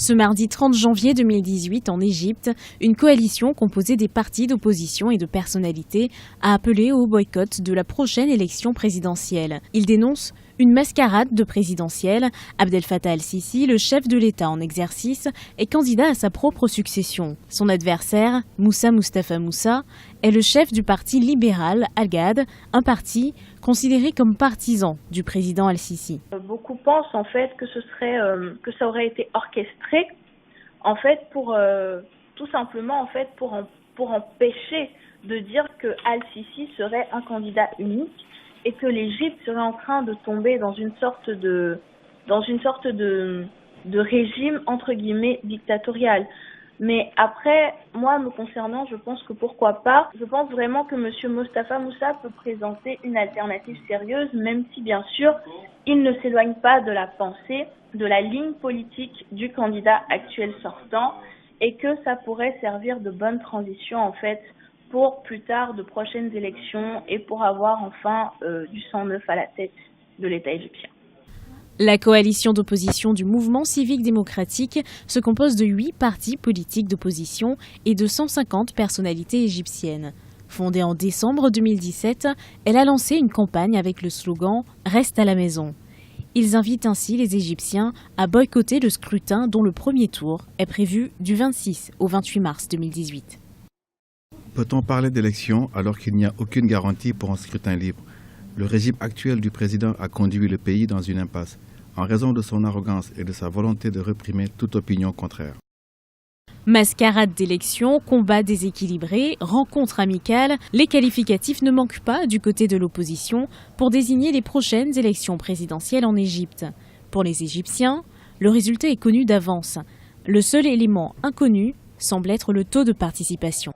Ce mardi 30 janvier 2018, en Égypte, une coalition composée des partis d'opposition et de personnalités a appelé au boycott de la prochaine élection présidentielle. Il dénonce une mascarade de présidentielle. Abdel Fattah el-Sisi, le chef de l'État en exercice, est candidat à sa propre succession. Son adversaire, Moussa Mustafa Moussa, est le chef du parti libéral Al-Ghad, un parti considéré comme partisan du président el-Sisi. Beaucoup pensent en fait que que ça aurait été orchestré en fait pour tout simplement en fait pour empêcher de dire que al-Sisi serait un candidat unique et que l'Égypte serait en train de tomber dans une sorte de régime entre guillemets dictatorial. Mais après, moi, me concernant, je pense que pourquoi pas. Je pense vraiment que M. Mostafa Moussa peut présenter une alternative sérieuse, même si, bien sûr, il ne s'éloigne pas de la pensée, de la ligne politique du candidat actuel sortant, et que ça pourrait servir de bonne transition, en fait, pour plus tard de prochaines élections et pour avoir enfin du sang neuf à la tête de l'État égyptien. La coalition d'opposition du mouvement civique démocratique se compose de 8 partis politiques d'opposition et de 150 personnalités égyptiennes. Fondée en décembre 2017, elle a lancé une campagne avec le slogan « Reste à la maison ». Ils invitent ainsi les Égyptiens à boycotter le scrutin dont le premier tour est prévu du 26 au 28 mars 2018. Peut-on parler d'élection alors qu'il n'y a aucune garantie pour un scrutin libre? Le régime actuel du président a conduit le pays dans une impasse, en raison de son arrogance et de sa volonté de réprimer toute opinion contraire. Mascarade d'élection, combat déséquilibré, rencontre amicale, les qualificatifs ne manquent pas du côté de l'opposition pour désigner les prochaines élections présidentielles en Égypte. Pour les Égyptiens, le résultat est connu d'avance. Le seul élément inconnu semble être le taux de participation.